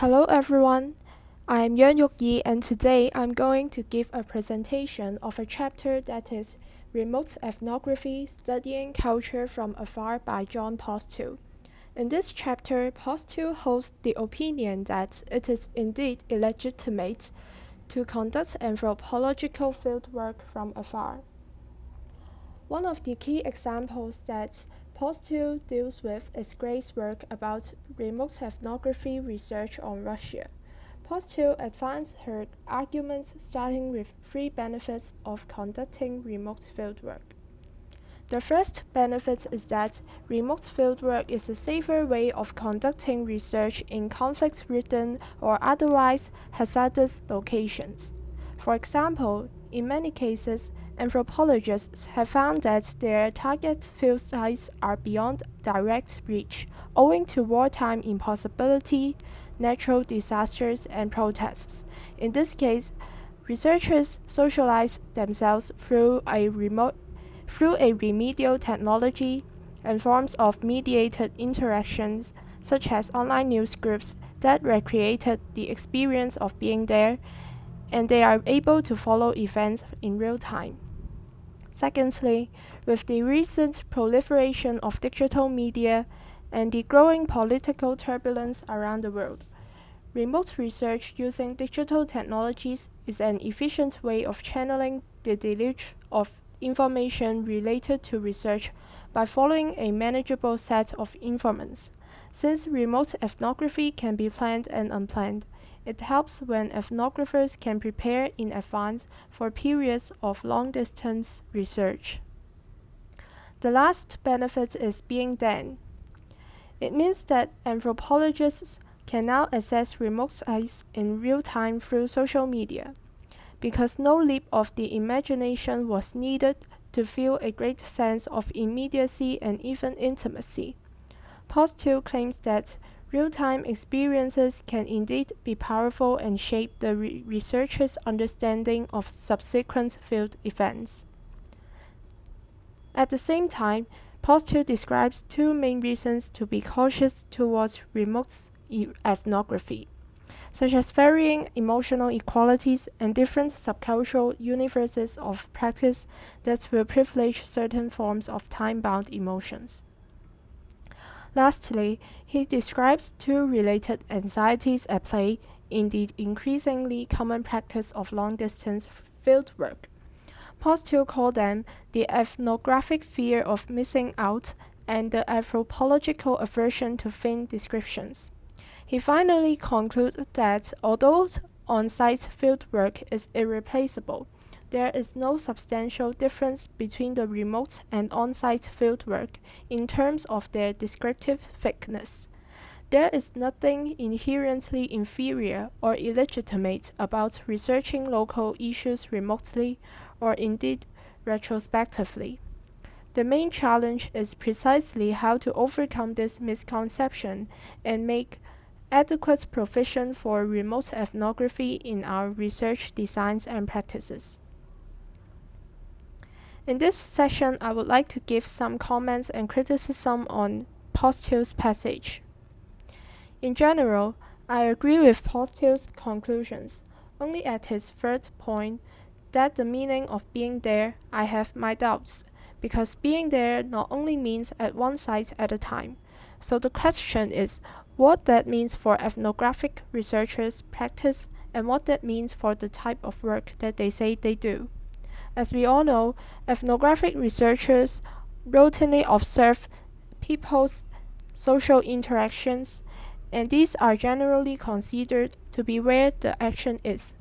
Hello everyone, I'm Yuan Yi and today I'm going to give a presentation of a chapter that is Remote Ethnography Studying Culture from Afar by John Postill. In this chapter, Postill holds the opinion that it is indeed illegitimate to conduct anthropological fieldwork from afar. One of the key examples that Postill deals with is Gray's work about remote ethnography research on Russia. Postill advanced her arguments starting with three benefits of conducting remote fieldwork. The first benefit is that remote fieldwork is a safer way of conducting research in conflict-ridden or otherwise hazardous locations. For example, in many cases, anthropologists have found that their target field sites are beyond direct reach, owing to wartime impossibility, natural disasters, and protests. In this case, researchers socialize themselves through a remedial technology and forms of mediated interactions, such as online news groups that recreated the experience of being there, and they are able to follow events in real time. Secondly, with the recent proliferation of digital media and the growing political turbulence around the world, remote research using digital technologies is an efficient way of channeling the deluge of information related to research by following a manageable set of informants. Since remote ethnography can be planned and unplanned, it helps when ethnographers can prepare in advance for periods of long-distance research. The last benefit is being then. It means that anthropologists can now access remote sites in real time through social media, because no leap of the imagination was needed to feel a great sense of immediacy and even intimacy. Postill claims that real-time experiences can indeed be powerful and shape the researcher's understanding of subsequent field events. At the same time, Postill describes two main reasons to be cautious towards remote ethnography, such as varying emotional equalities and different subcultural universes of practice that will privilege certain forms of time-bound emotions. Lastly, he describes two related anxieties at play in the increasingly common practice of long-distance fieldwork. Postill called them the ethnographic fear of missing out and the anthropological aversion to thin descriptions. He finally concluded that although on-site fieldwork is irreplaceable, there is no substantial difference between the remote and on-site fieldwork in terms of their descriptive thickness. There is nothing inherently inferior or illegitimate about researching local issues remotely or indeed retrospectively. The main challenge is precisely how to overcome this misconception and make adequate provision for remote ethnography in our research designs and practices. In this session, I would like to give some comments and criticism on Postill's passage. In general, I agree with Postill's conclusions. Only at his third point, that the meaning of being there, I have my doubts, because being there not only means at one site at a time. So the question is what that means for ethnographic researchers' practice and what that means for the type of work that they say they do. As we all know, ethnographic researchers routinely observe people's social interactions, and these are generally considered to be where the action is,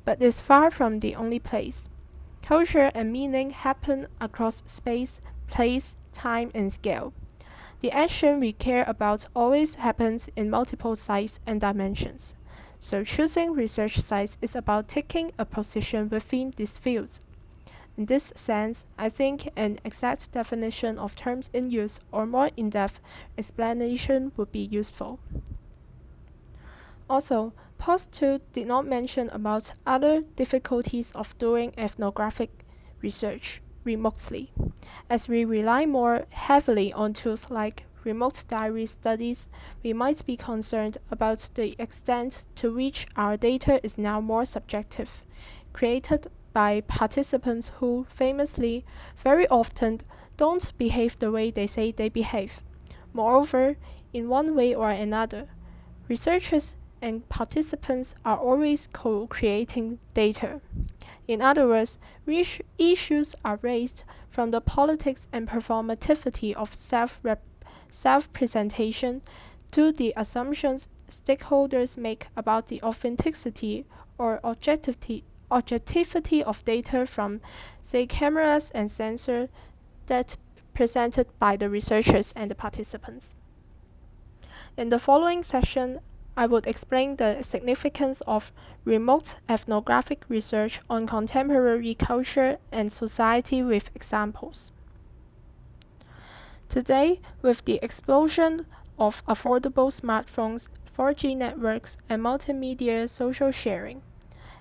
but is far from the only place. Culture and meaning happen across space, place, time, and scale. The action we care about always happens in multiple sites and dimensions. So choosing research sites is about taking a position within these fields. In this sense, I think an exact definition of terms in use or more in-depth explanation would be useful. Also, Postill did not mention about other difficulties of doing ethnographic research remotely, as we rely more heavily on tools like remote diary studies, we might be concerned about the extent to which our data is now more subjective, created by participants who famously, very often, don't behave the way they say they behave. Moreover, in one way or another, researchers and participants are always co-creating data. In other words, issues are raised from the politics and performativity of self-presentation to the assumptions stakeholders make about the authenticity or objectivity of data from, say, cameras and sensors that presented by the researchers and the participants. In the following session, I would explain the significance of remote ethnographic research on contemporary culture and society with examples. Today, with the explosion of affordable smartphones, 4G networks, and multimedia social sharing,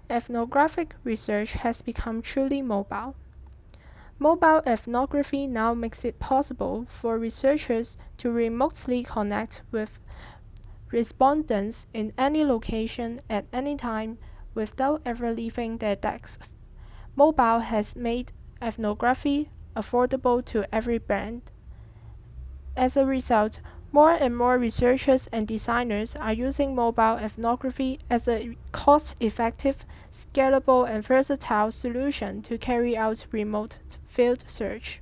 ethnographic research has become truly mobile. Mobile ethnography now makes it possible for researchers to remotely connect with respondents in any location at any time without ever leaving their desks. Mobile has made ethnography affordable to every brand. As a result, more and more researchers and designers are using mobile ethnography as a cost-effective, scalable, and versatile solution to carry out remote field search.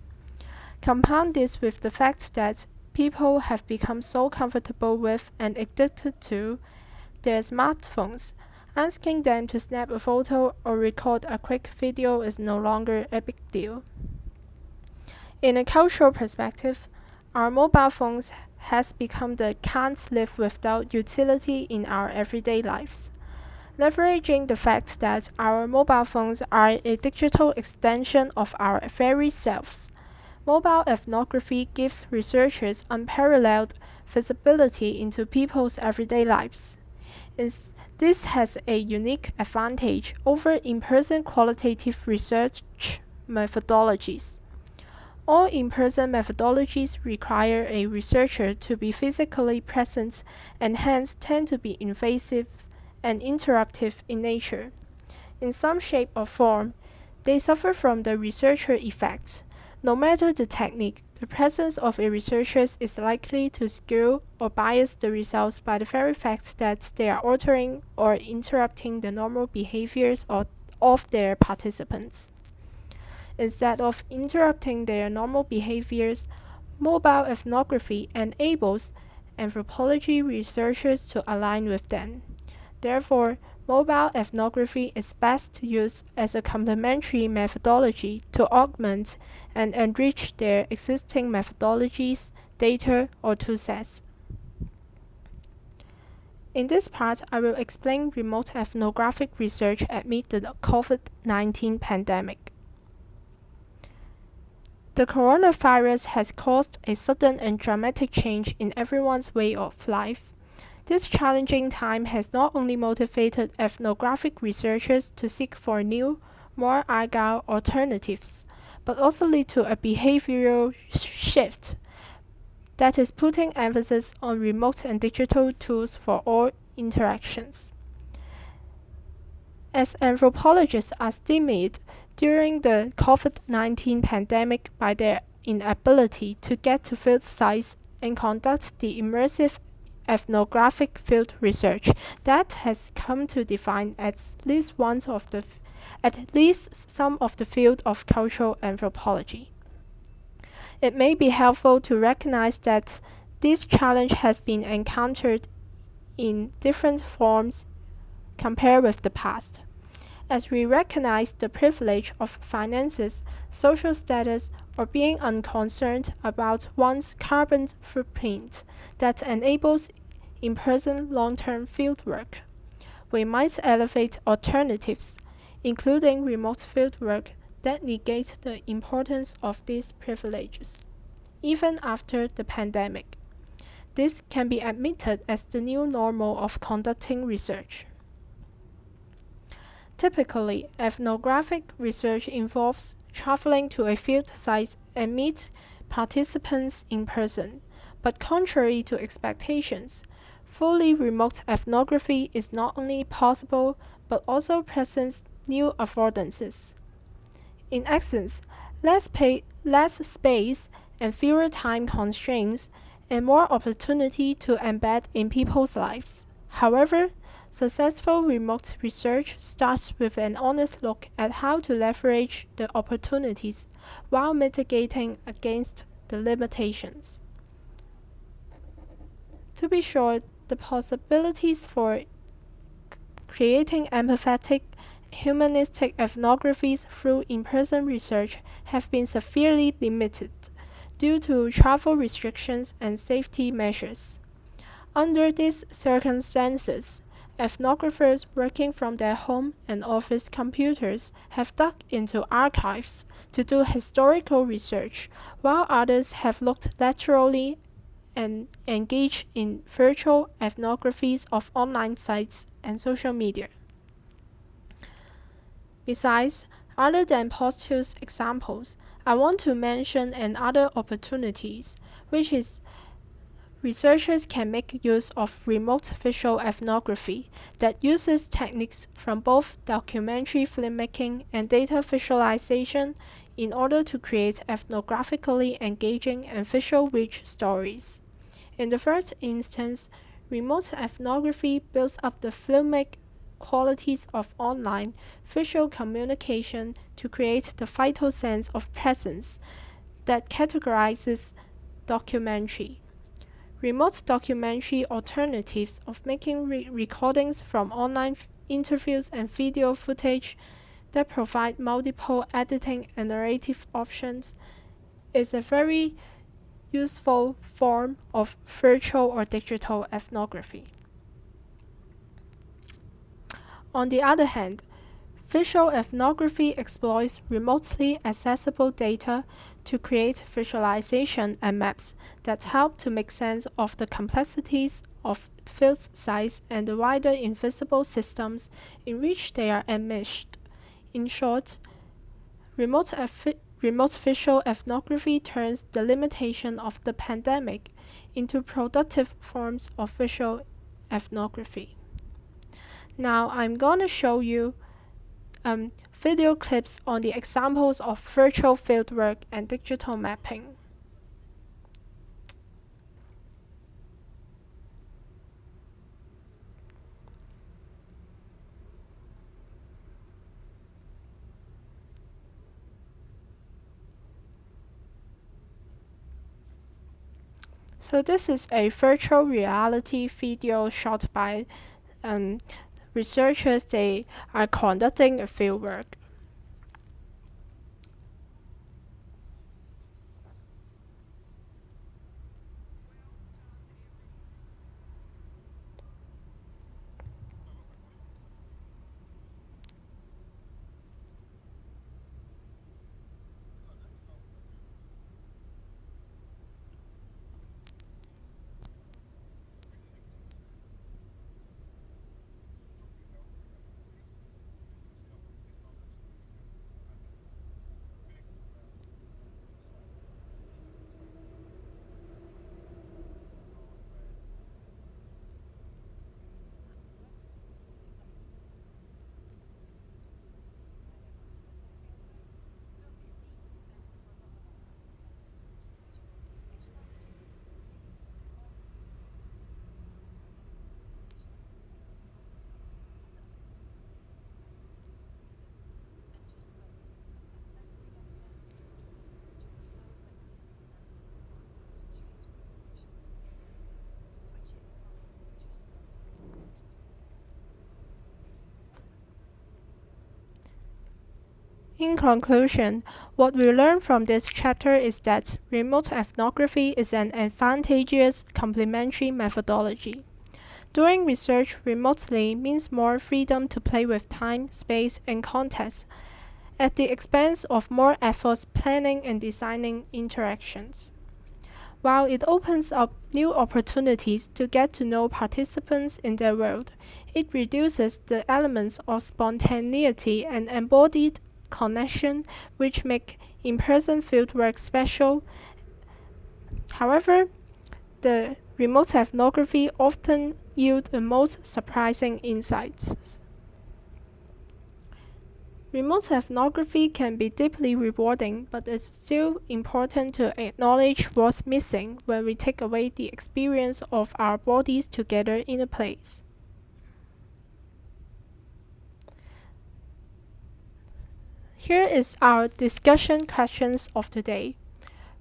Compound this with the fact that people have become so comfortable with and addicted to their smartphones, asking them to snap a photo or record a quick video is no longer a big deal. In a cultural perspective, our mobile phones has become the can't live without utility in our everyday lives. Leveraging the fact that our mobile phones are a digital extension of our very selves, mobile ethnography gives researchers unparalleled visibility into people's everyday lives. This has a unique advantage over in-person qualitative research methodologies. All in-person methodologies require a researcher to be physically present and hence tend to be invasive and interruptive in nature. In some shape or form, they suffer from the researcher effect. No matter the technique, the presence of a researcher is likely to skew or bias the results by the very fact that they are altering or interrupting the normal behaviors of their participants. Instead of interrupting their normal behaviors, mobile ethnography enables anthropology researchers to align with them. Therefore, mobile ethnography is best used as a complementary methodology to augment and enrich their existing methodologies, data, or toolsets. In this part, I will explain remote ethnographic research amid the COVID-19 pandemic. The coronavirus has caused a sudden and dramatic change in everyone's way of life. This challenging time has not only motivated ethnographic researchers to seek for new, more agile alternatives, but also led to a behavioral shift that is putting emphasis on remote and digital tools for all interactions. As anthropologists are stymied during the COVID-19 pandemic by their inability to get to field sites and conduct the immersive ethnographic field research that has come to define at least some of the field of cultural anthropology. It may be helpful to recognize that this challenge has been encountered in different forms compared with the past. As we recognize the privilege of finances, social status, or being unconcerned about one's carbon footprint that enables in-person long-term fieldwork, we might elevate alternatives, including remote fieldwork, that negate the importance of these privileges, even after the pandemic. This can be admitted as the new normal of conducting research. Typically, ethnographic research involves traveling to a field site and meet participants in person. But contrary to expectations, fully remote ethnography is not only possible but also presents new affordances. In essence, less space and fewer time constraints, and more opportunity to embed in people's lives. However, successful remote research starts with an honest look at how to leverage the opportunities while mitigating against the limitations. To be sure, the possibilities for creating empathetic, humanistic ethnographies through in-person research have been severely limited due to travel restrictions and safety measures. Under these circumstances, ethnographers working from their home and office computers have dug into archives to do historical research, while others have looked laterally and engaged in virtual ethnographies of online sites and social media. Besides, other than Postill's examples, I want to mention another opportunities, which is researchers can make use of remote visual ethnography that uses techniques from both documentary filmmaking and data visualization in order to create ethnographically engaging and visual-rich stories. In the first instance, remote ethnography builds up the filmic qualities of online visual communication to create the vital sense of presence that categorizes documentary. Remote documentary alternatives of making recordings from online interviews and video footage that provide multiple editing and narrative options is a very useful form of virtual or digital ethnography. On the other hand, visual ethnography exploits remotely accessible data to create visualization and maps that help to make sense of the complexities of field size and the wider invisible systems in which they are enmeshed. In short, remote visual ethnography turns the limitation of the pandemic into productive forms of visual ethnography. Now I'm going to show you video clips on the examples of virtual fieldwork and digital mapping. So this is a virtual reality video shot by researchers. They are conducting a fieldwork. In conclusion, what we learn from this chapter is that remote ethnography is an advantageous complementary methodology. Doing research remotely means more freedom to play with time, space, and context, at the expense of more efforts planning and designing interactions. While it opens up new opportunities to get to know participants in their world, it reduces the elements of spontaneity and embodied connection which make in-person fieldwork special. However, the remote ethnography often yield the most surprising insights. Remote ethnography can be deeply rewarding, but it's still important to acknowledge what's missing when we take away the experience of our bodies together in a place. Here is our discussion questions of today.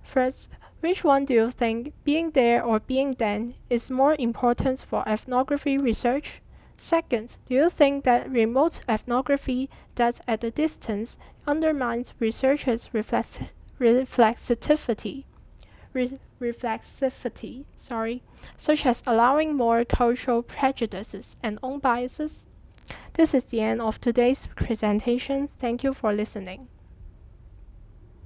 First, which one do you think, being there or being then, is more important for ethnography research? Second, do you think that remote ethnography that's at a distance undermines researchers' reflexivity, such as allowing more cultural prejudices and own biases? This is the end of today's presentation. Thank you for listening.